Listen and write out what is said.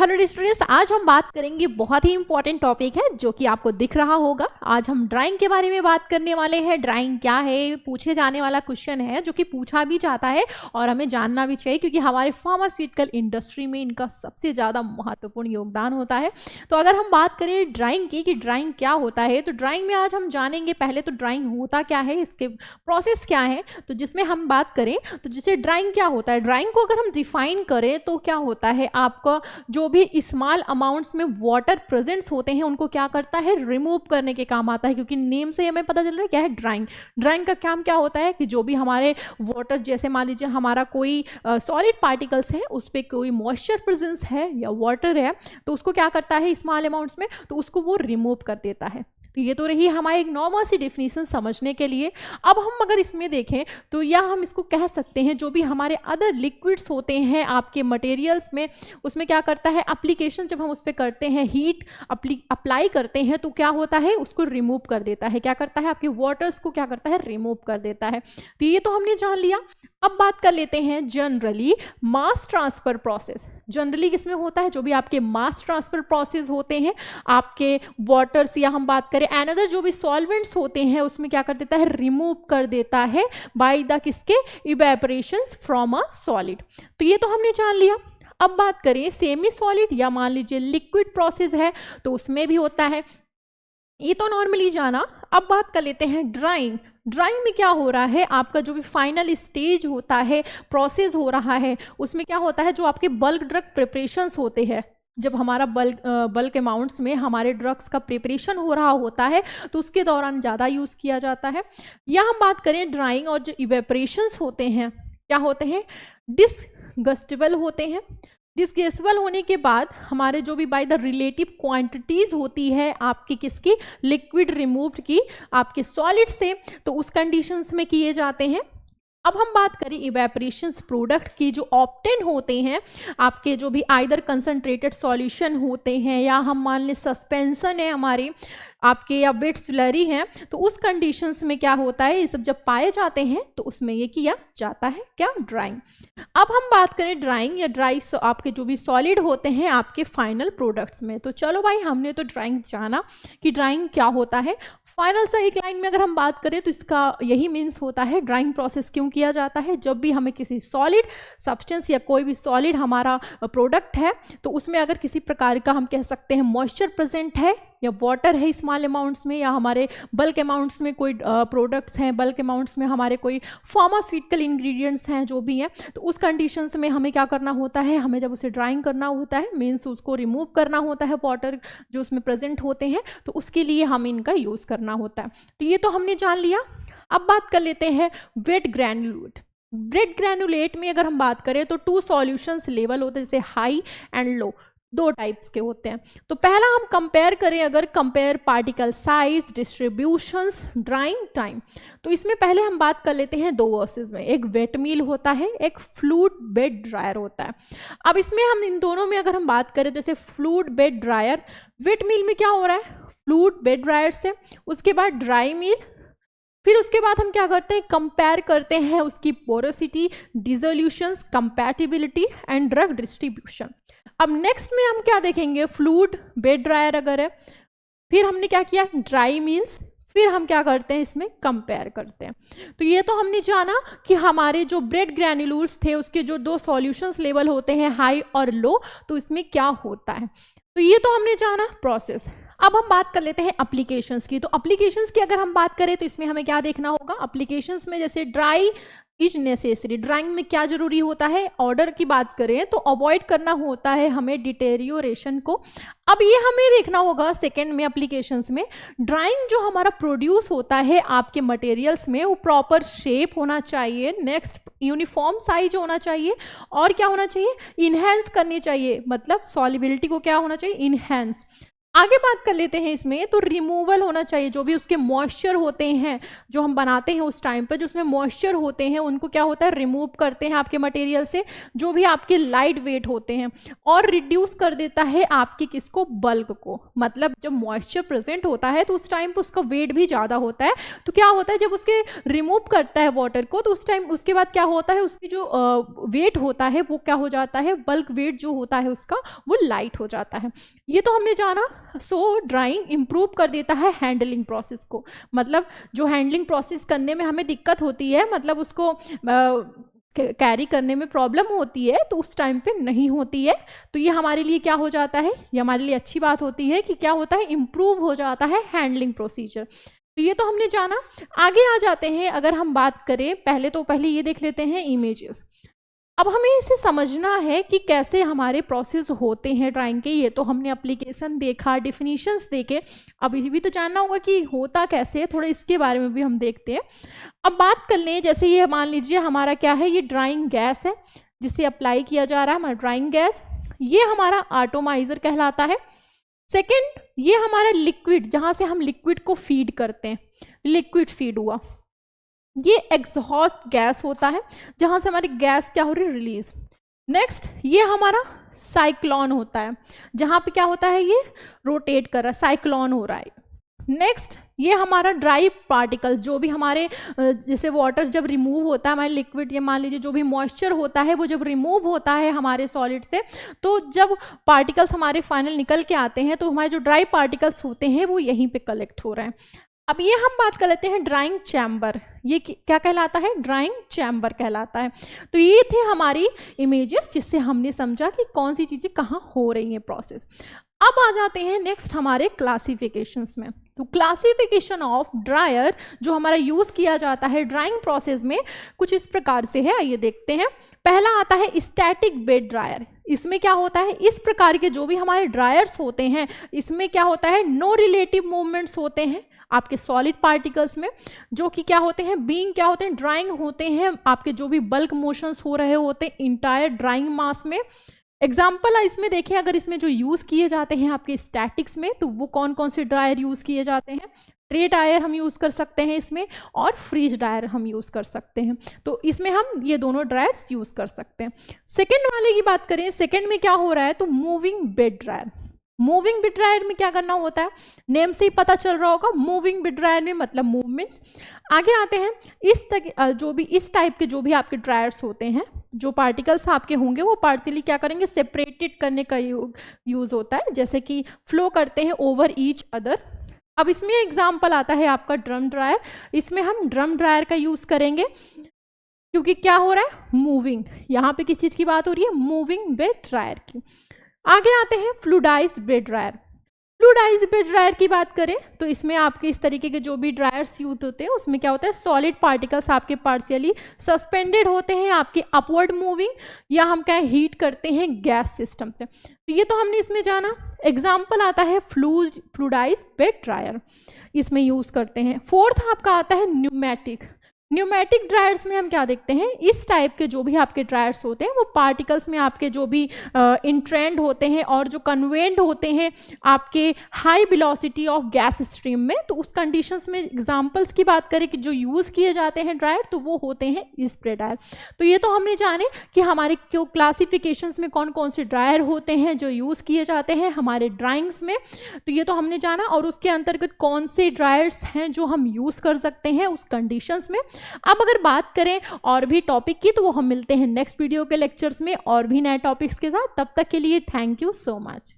Hello students, आज हम बात करेंगे बहुत ही इंपॉर्टेंट टॉपिक है जो कि आपको दिख रहा होगा। आज हम ड्राइंग के बारे में बात करने वाले हैं। ड्राइंग क्या है, पूछे जाने वाला क्वेश्चन है जो कि पूछा भी जाता है और हमें जानना भी चाहिए क्योंकि हमारे फार्मास्यूटिकल इंडस्ट्री में इनका सबसे ज़्यादा महत्वपूर्ण योगदान होता है। तो अगर हम बात करें ड्राइंग की कि ड्राइंग क्या होता है, तो ड्राइंग में आज हम जानेंगे पहले तो ड्राइंग होता क्या है, इसके प्रोसेस क्या है। तो जिसमें हम बात करें तो जैसे ड्राइंग क्या होता है, ड्राइंग को अगर हम डिफाइन करें तो क्या होता है, आपका जो भी स्मॉल अमाउंट्स में वाटर प्रेजेंट्स होते हैं उनको क्या करता है, रिमूव करने के काम आता है। क्योंकि नेम से हमें पता चल रहा है क्या है ड्राइंग। ड्राइंग का काम क्या होता है कि जो भी हमारे वाटर, जैसे मान लीजिए हमारा कोई सॉलिड पार्टिकल्स है, उस पर कोई मॉइस्चर प्रेजेंस है या वाटर है, तो उसको क्या करता है स्मॉल अमाउंट्स में, तो उसको वो रिमूव कर देता है। तो ये तो रही हमारी एक नॉर्मल सी डेफिनेशन समझने के लिए। अब हम अगर इसमें देखें तो या हम इसको कह सकते हैं जो भी हमारे अदर लिक्विड्स होते हैं आपके मटेरियल्स में, उसमें क्या करता है, एप्लीकेशन जब हम उस पर करते हैं, हीट अप्लाई करते हैं तो क्या होता है, उसको रिमूव कर देता है। क्या करता है, आपके वाटर्स को क्या करता है, रिमूव कर देता है। तो ये तो हमने जान लिया। अब बात कर लेते हैं generally mass transfer process. Generally किसमें होता है, जो भी आपके मास ट्रांसफर प्रोसेस होते हैं, आपके वाटर्स या हम बात करें अनदर जो भी सॉल्वेंट्स होते हैं, उसमें क्या कर देता है, रिमूव कर देता है बाय द किसके, इवेपोरेशंस फ्रॉम अ सॉलिड। तो ये तो हमने जान लिया। अब बात करें सेमी सॉलिड या मान लीजिए लिक्विड प्रोसेस है तो उसमें भी होता है, ये तो नॉर्मली जाना। अब बात कर लेते हैं ड्राइंग। ड्राइंग में क्या हो रहा है, आपका जो भी फाइनल स्टेज होता है, प्रोसेस हो रहा है, उसमें क्या होता है, जो आपके बल्क ड्रग प्रिपरेशंस होते हैं, जब हमारा बल्क अमाउंट्स में हमारे ड्रग्स का प्रिपरेशन हो रहा होता है तो उसके दौरान ज़्यादा यूज़ किया जाता है। या हम बात करें ड्राइंग और जो इवेपोरेशंस होते हैं क्या होते हैं, डिसगस्टेबल होते हैं। डिसगेसेबल होने के बाद हमारे जो भी बाय द रिलेटिव क्वांटिटीज होती है आपकी किसकी, लिक्विड रिमूव्ड की आपके सॉलिड से, तो उस कंडीशंस में किए जाते हैं। अब हम बात करें इवेपोरेशंस प्रोडक्ट की, जो ऑब्टेन होते हैं आपके जो भी आइदर कंसंट्रेटेड सॉल्यूशन होते हैं या हम मान लें सस्पेंशन है हमारे आपके या वेट स्लरी हैं, तो उस कंडीशंस में क्या होता है, ये सब जब पाए जाते हैं तो उसमें ये किया जाता है क्या, ड्राइंग। अब हम बात करें ड्राइंग या ड्राई आपके जो भी सॉलिड होते हैं आपके फाइनल प्रोडक्ट्स में। तो चलो भाई, हमने तो ड्राइंग जाना कि ड्राइंग क्या होता है। फाइनल सा एक लाइन में अगर हम बात करें तो इसका यही मीन्स होता है, ड्राइंग प्रोसेस क्यों किया जाता है, जब भी हमें किसी सॉलिड सब्सटेंस या कोई भी सॉलिड हमारा प्रोडक्ट है तो उसमें अगर किसी प्रकार का हम कह सकते हैं मॉइस्चर प्रेजेंट है या वाटर है स्मॉल अमाउंट्स में, या हमारे बल्क अमाउंट्स में कोई प्रोडक्ट्स हैं, बल्क अमाउंट्स में हमारे कोई फार्मास्यूटिकल इंग्रेडिएंट्स हैं जो भी हैं, तो उस कंडीशंस में हमें क्या करना होता है, हमें जब उसे ड्राइंग करना होता है, मीन्स उसको रिमूव करना होता है वाटर जो उसमें प्रेजेंट होते हैं, तो उसके लिए हमें इनका यूज़ करना होता है। तो ये तो हमने जान लिया। अब बात कर लेते हैं वेट ग्रैन्युलेट। वेट ग्रैन्युलेट में अगर हम बात करें तो 2 सॉल्यूशंस लेवल होते हैं, जैसे हाई एंड लो, 2 टाइप्स के होते हैं। तो पहला हम कंपेयर करें, अगर compare particle size, distributions, drawing time, तो इसमें पहले हम बात कर लेते हैं 2 वर्सेस में। एक वेट मिल होता है, एक फ्लूइड बेड ड्रायर होता है। अब इसमें हम इन दोनों में अगर हम बात करें, जैसे फ्लूइड बेड ड्रायर, वेट मिल में क्या हो रहा है, फ्लूइड बेड ड्रायर से, उसके बाद ड्राई मिल, फिर उसके बाद हम क्या करते हैं, कंपेयर करते हैं उसकी porosity, dissolutions, compatibility and drug distribution. अब नेक्स्ट में हम क्या देखेंगे, फ्लूइड बेड ड्रायर अगर है, फिर हमने क्या किया, ड्राई मील्स, फिर हम क्या करते हैं, इसमें कंपेयर करते हैं। तो ये तो हमने जाना कि हमारे जो ब्रेड ग्रैन्युल्स थे उसके जो 2 सॉल्यूशंस लेवल होते हैं हाई और लो, तो इसमें क्या होता है। तो ये तो हमने जाना प्रोसेस। अब हम बात कर लेते हैं एप्लीकेशंस की। तो एप्लीकेशंस की अगर हम बात करें तो इसमें हमें क्या देखना होगा, एप्लीकेशंस में जैसे ड्राई इज नेसेसरी, ड्राइंग में क्या जरूरी होता है, ऑर्डर की बात करें तो अवॉइड करना होता है हमें डिटेरियोरेशन को। अब ये हमें देखना होगा सेकेंड में एप्लीकेशंस में, ड्राइंग जो हमारा प्रोड्यूस होता है आपके मटेरियल्स में वो प्रॉपर शेप होना चाहिए, नेक्स्ट यूनिफॉर्म साइज होना चाहिए, और क्या होना चाहिए, इनहेंस करनी चाहिए, मतलब सॉलिबिलिटी को क्या होना चाहिए, इनहेंस। आगे बात कर लेते हैं इसमें, तो रिमूवल होना चाहिए, जो भी उसके मॉइस्चर होते हैं जो हम बनाते हैं उस टाइम पर, जो उसमें मॉइस्चर होते हैं उनको क्या होता है, रिमूव करते हैं आपके मटेरियल से, जो भी आपके लाइट वेट होते हैं, और रिड्यूस कर देता है आपकी किसको, बल्क को। मतलब जब मॉइस्चर प्रेजेंट होता है तो उस टाइम पर उसका वेट भी ज़्यादा होता है, तो क्या होता है जब उसके रिमूव करता है वाटर को, तो उस टाइम उसके बाद क्या होता है, उसकी जो वेट होता है वो क्या हो जाता है, बल्क वेट जो होता है उसका वो लाइट हो जाता है। ये तो हमने जाना। सो ड्राइंग इम्प्रूव कर देता है हैंडलिंग प्रोसेस को, मतलब जो हैंडलिंग प्रोसेस करने में हमें दिक्कत होती है, मतलब उसको कैरी करने में प्रॉब्लम होती है, तो उस टाइम पे नहीं होती है। तो ये हमारे लिए क्या हो जाता है, ये हमारे लिए अच्छी बात होती है कि क्या होता है, इम्प्रूव हो जाता है हैंडलिंग प्रोसीजर। तो ये तो हमने जाना। आगे आ जाते हैं, अगर हम बात करें पहले ये देख लेते हैं इमेजेस। अब हमें इसे समझना है कि कैसे हमारे प्रोसेस होते हैं ड्राइंग के। ये तो हमने एप्लीकेशन देखा, डिफिनीशंस देखे, अब इसे भी तो जानना होगा कि होता कैसे है, थोड़ा इसके बारे में भी हम देखते हैं। अब बात कर लें, जैसे ये मान लीजिए हमारा क्या है, ये ड्राइंग गैस है जिसे अप्लाई किया जा रहा है, हमारा ड्राइंग गैस, ये हमारा एटोमाइजर कहलाता है। सेकेंड, ये हमारा लिक्विड, जहाँ से हम लिक्विड को फीड करते हैं, लिक्विड फीड हुआ। ये एग्जॉस्ट गैस होता है, जहां से हमारी गैस क्या हो रही है, रिलीज। नेक्स्ट, ये हमारा साइक्लोन होता है, जहां पे क्या होता है, ये रोटेट कर रहा है, साइक्लोन हो रहा है। नेक्स्ट, ये हमारा ड्राई पार्टिकल, जो भी हमारे जैसे वाटर जब रिमूव होता है, हमारे लिक्विड, ये मान लीजिए जो भी मॉइस्चर होता है वो जब रिमूव होता है हमारे सॉलिड से, तो जब पार्टिकल्स हमारे फाइनल निकल के आते हैं, तो हमारे जो ड्राई पार्टिकल्स होते हैं वो यहीं पे कलेक्ट हो रहे हैं। अब ये हम बात कर लेते हैं ड्राइंग चैम्बर। ये क्या कहलाता है, ड्राइंग चैम्बर कहलाता है। तो ये थे हमारी इमेजेस, जिससे हमने समझा कि कौन सी चीज़ें कहाँ हो रही हैं प्रोसेस। अब आ जाते हैं नेक्स्ट हमारे क्लासिफिकेशंस में। तो क्लासिफिकेशन ऑफ ड्रायर जो हमारा यूज़ किया जाता है ड्राइंग प्रोसेस में, कुछ इस प्रकार से है, आइए देखते हैं। पहला आता है स्टैटिक बेड ड्रायर। इसमें क्या होता है, इस प्रकार के जो भी हमारे ड्रायर्स होते हैं, इसमें क्या होता है, नो रिलेटिव मूवमेंट्स होते हैं आपके सॉलिड पार्टिकल्स में, जो कि क्या होते हैं, बीइंग क्या होते हैं, ड्राइंग होते हैं, आपके जो भी बल्क मोशंस हो रहे होते हैं इंटायर ड्राइंग मास में। एग्जाम्पल इसमें देखें, अगर इसमें जो यूज़ किए जाते हैं आपके स्टैटिक्स में, तो वो कौन कौन से ड्रायर यूज़ किए जाते हैं, ट्रे ड्रायर हम यूज़ कर सकते हैं इसमें, और फ्रीज ड्रायर हम यूज़ कर सकते हैं। तो इसमें हम ये दोनों ड्रायर्स यूज़ कर सकते हैं। सेकेंड वाले की बात करें, सेकेंड में क्या हो रहा है, तो moving bed dryer. Moving bit dryer में क्या करना होता है, नेम से ही पता चल रहा होगा, मूविंग बिट ड्रायर में मतलब मूवमेंट। आगे आते हैं, इस तक जो भी इस टाइप के जो भी आपके ड्रायर्स होते हैं, जो पार्टिकल्स आपके होंगे वो पार्शियली क्या करेंगे, सेपरेटेड करने का यूज़ होता है, जैसे कि फ्लो करते हैं ओवर ईच अदर। अब इसमें एग्जाम्पल आता है आपका ड्रम ड्रायर। इसमें हम ड्रम ड्रायर का यूज़ करेंगे क्योंकि क्या हो रहा है, मूविंग, यहाँ पे किस चीज़ की बात हो रही है, मूविंग बेड ड्रायर की। आगे आते हैं fluidised bed dryer. Fluidised bed dryer की बात करें तो इसमें आपके इस तरीके के जो भी ड्रायर्स यूज होते हैं, उसमें क्या होता है, सॉलिड पार्टिकल्स आपके पार्शियली सस्पेंडेड होते हैं आपके अपवर्ड मूविंग, या हम क्या हीट करते हैं गैस सिस्टम से। तो ये तो हमने इसमें जाना। एग्जाम्पल आता है फ्लूइडाइज्ड बेड ड्रायर, इसमें यूज करते हैं। फोर्थ आपका आता है न्यूमेटिक। न्यूमेटिक ड्रायर्स में हम क्या देखते हैं, इस टाइप के जो भी आपके ड्रायर्स होते हैं वो पार्टिकल्स में आपके जो भी इंट्रेंड होते हैं और जो कन्वेंड होते हैं आपके high velocity of gas stream में। तो उस कंडीशंस में एग्जांपल्स की बात करें कि जो यूज़ किए जाते हैं ड्रायर, तो वो होते हैं स्प्रे ड्रायर। तो ये तो हमने जाने कि हमारे क्लासिफिकेशंस में कौन कौन से ड्रायर होते हैं जो यूज़ किए जाते हैं हमारे ड्राइंग्स में। तो ये तो हमने जाना, और उसके अंतर्गत कौन से ड्रायर्स हैं जो हम यूज़ कर सकते हैं उस कंडीशंस में। अब अगर बात करें और भी टॉपिक की, तो वो हम मिलते हैं नेक्स्ट वीडियो के लेक्चर्स में और भी नए टॉपिक्स के साथ। तब तक के लिए थैंक यू सो मच।